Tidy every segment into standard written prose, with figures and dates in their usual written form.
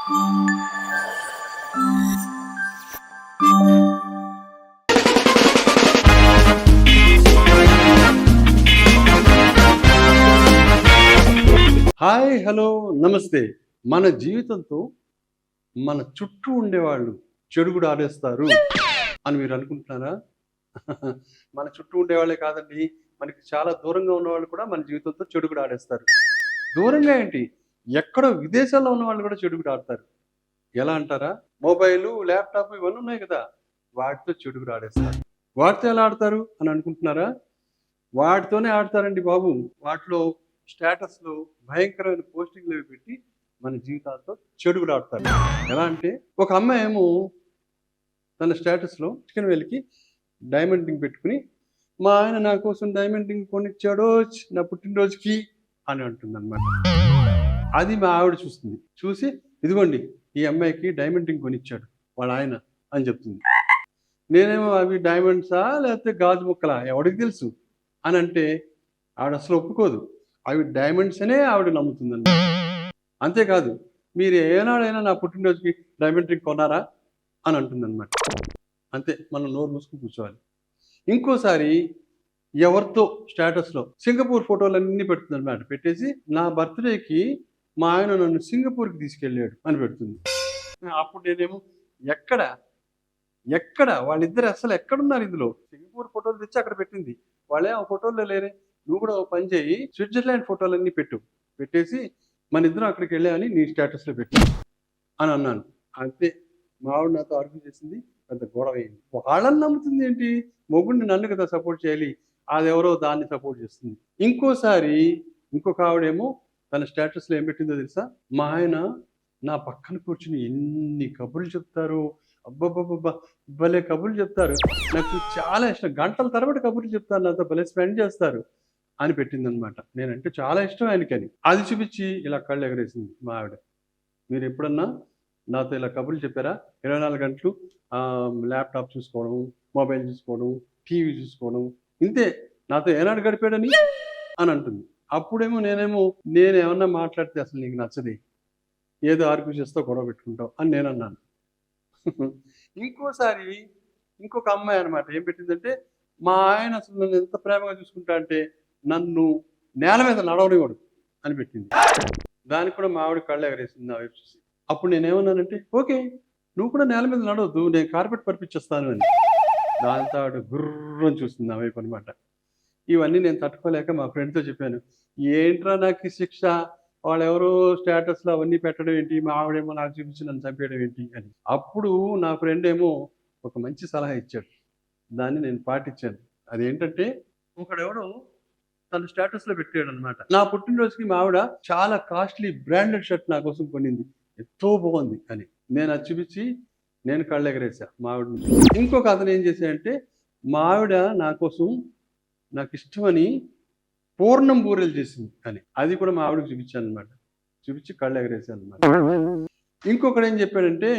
Hi, hello, నమస్తే. మన జీవితంతో మన చుట్టూ ఉండేవాళ్ళు చెడుగుడు ఆడేస్తారు అని మీరు అనుకుంటున్నారా? మన చుట్టూ ఉండేవాళ్ళే కాదండి, మనకి చాలా దూరంగా ఉన్నవాళ్ళు కూడా మన జీవితంతో చెడుగుడు ఆడేస్తారు. దూరంగా ఏంటి, ఎక్కడో విదేశాల్లో ఉన్న వాళ్ళు కూడా చెడుగుడు ఆడతారు. ఎలా అంటారా? మొబైలు, ల్యాప్టాప్ ఇవన్నీ ఉన్నాయి కదా, వాటితో చెడుగుడు ఆడేస్తారు. వాటితో ఎలా ఆడతారు అని అనుకుంటున్నారా? వాటితోనే ఆడతారండి బాబు. వాటిలో స్టేటస్‌లు భయంకరమైన పోస్టింగ్‌లు అవి పెట్టి మన జీవితాలతో చెడుగుడు ఆడతారు. ఎలా అంటే, ఒక అమ్మాయేమో తన స్టేటస్‌లో చికెన్ వేలికి డైమండ్ రింగ్ పెట్టుకొని, మా ఆయన నా కోసం డైమండ్ రింగ్ కొనిచ్చాడోయ్ నా పుట్టినరోజుకి అని అంటుందన్నమాట. అది మా ఆవిడ చూస్తుంది. చూసి, ఇదిగోండి ఈ అమ్మాయికి డైమండ్ రింగ్ కొనిచ్చాడు వాళ్ళ ఆయన అని చెప్తుంది. నేనేమో అవి డైమండ్సా లేకపోతే గాజు ముక్కలా ఎవడికి తెలుసు అని అంటే, ఆవిడ అసలు ఒప్పుకోదు. అవి డైమండ్స్ అనే ఆవిడ నమ్ముతుందండి. అంతేకాదు, మీరు ఏనాడైనా నా పుట్టినరోజుకి డైమండ్ రింగ్ కొన్నారా అని అంటుందన్నమాట. అంతే, మనం నోరు మూసుకుని కూర్చోవాలి. ఇంకోసారి ఎవరితో స్టేటస్‌లో సింగపూర్ ఫోటోలన్నీ పెడుతుందన్నమాట. పెట్టేసి, నా బర్త్‌డేకి మా ఆయన నన్ను సింగపూర్‌కి తీసుకెళ్ళాడు అని పెడుతుంది. అప్పుడు నేనేమో ఎక్కడ ఎక్కడ వాళ్ళిద్దరు అసలు ఎక్కడున్నారు ఇందులో? సింగపూర్ ఫోటోలు తెచ్చి అక్కడ పెట్టింది. వాళ్ళే ఆ ఫోటోల్లో లేరే. నువ్వు కూడా ఓ పని చేయి, స్విట్జర్లాండ్ ఫోటోలన్నీ పెట్టు. పెట్టేసి మన ఇద్దరం అక్కడికి వెళ్ళామని నీ స్టేటస్‌లో పెట్టు అని అన్నాను. అంతే, మా ఆవిడ నాతో ఆర్గ్యూ చేసింది. పెద్ద గొడవ అయింది. వాళ్ళని నమ్ముతుంది ఏంటి? మొగుడిని నన్ను కదా సపోర్ట్ చేయాలి. అదెవరో దాన్ని సపోర్ట్ చేస్తుంది. ఇంకోసారి ఇంకొక ఆవిడేమో తన స్టేటస్‌లో ఏం పెట్టిందో తెలుసా? మా ఆయన నా పక్కన కూర్చుని ఎన్ని కబుర్లు చెప్తారో, అబ్బబ్బబ్బబ్బా! భలే కబుర్లు చెప్తారు. నాకు చాలా ఇష్టం. గంటల తరబడి కబుర్లు చెప్తారు నాతో, భలే స్పెండ్ చేస్తారు అని పెట్టిందనమాట. నేనంటే చాలా ఇష్టం ఆయనకని. అది చూపించి ఇలా కళ్ళు ఎగరేసింది మా ఆవిడ. మీరెప్పుడన్నా నాతో ఇలా కబుర్లు చెప్పారా? 24 గంటలు ల్యాప్‌టాప్ చూసుకోవడం, మొబైల్ చూసుకోవడం, టీవీ చూసుకోవడం, ఇంతే నాతో ఏనాడు గడిపాడని అని అంటుంది. అప్పుడేమో నేనేమన్నా మాట్లాడితే అసలు నీకు నచ్చదే, ఏదో ఆర్గ్యూ చేస్తావు, గొడవ పెట్టుకుంటావు అని నేనన్నాను. ఇంకోసారి ఇంకొక అమ్మాయి అనమాట ఏం పెట్టిందంటే, మా ఆయన అసలు నన్ను ఎంత ప్రేమగా చూసుకుంటా అంటే, నన్ను నేల మీద నడవనివ్వడు అని పెట్టింది. దానికి కూడా మా ఆవిడ కళ్ళు ఎగరేసింది నా వైపు చూసి. అప్పుడు నేనేమన్నానంటే, ఓకే, నువ్వు కూడా నేల మీద నడవద్దు, నేను కార్పెట్ పరిపించేస్తాను అని. దాంతో ఆవిడ గుర్రని చూస్తుంది నా వైపు అనమాట. ఇవన్నీ నేను తట్టుకోలేక మా ఫ్రెండ్‌తో చెప్పాను. ఏంట్రా నాకు ఈ శిక్ష, వాళ్ళెవరో స్టేటస్‌లో అవన్నీ పెట్టడం ఏంటి, మా ఆవిడేమో నాకు చూపించి నన్ను చంపేయడం ఏంటి అని. అప్పుడు నా ఫ్రెండ్ ఏమో ఒక మంచి సలహా ఇచ్చాడు. దాన్ని నేను పాటించాను. అదేంటంటే, ఒకడెవడో తను స్టేటస్‌లో పెట్టాడనమాట. నా పుట్టినరోజుకి మా ఆవిడ చాలా కాస్ట్‌లీ బ్రాండెడ్ షర్ట్ నా కోసం కొనింది. ఎంతో బాగుంది అని. నేను అది చూపించి నేను కళ్ళెగరేసా మా ఆవిడని చూసి. ఇంకొక అతను ఏం చేశాడంటే, మా ఆవిడ నా కోసం నాకిష్టమని పూర్ణం బూరెలు చేసింది అని. అది కూడా మా ఆవిడకి చూపించాననమాట. చూపించి కళ్ళెగరేసాననమాట. ఇంకొకడేం చెప్పాడంటే,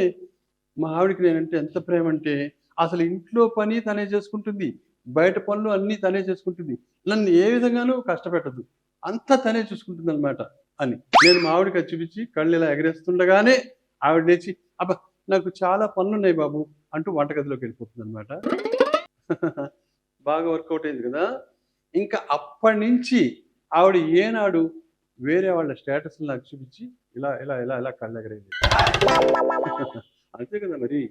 మా ఆవిడకి నేనంటే ఎంత ప్రేమంటే, అసలు ఇంట్లో పని తనే చేసుకుంటుంది, బయట పనులు అన్నీ తనే చేసుకుంటుంది, నన్ను ఏ విధంగానూ కష్టపెట్టదు, అంతా తనే చూసుకుంటుందనమాట అని. నేను మా ఆవిడకి అది చూపించి కళ్ళు ఇలా ఎగరేస్తుండగానే ఆవిడ లేచి, అబ్బా! నాకు చాలా పనులున్నాయి బాబు అంటూ వంటగదిలోకి వెళ్ళిపోతుందనమాట. బాగా వర్కౌట్ అయింది కదా! ఇంకా అప్పటినుంచి ఆవిడ ఏనాడు వేరే వాళ్ళ స్టేటస్‌లు నాకు చూపించి ఇలా కళ్ళెగరేయలేదు. అంతే కదా మరి.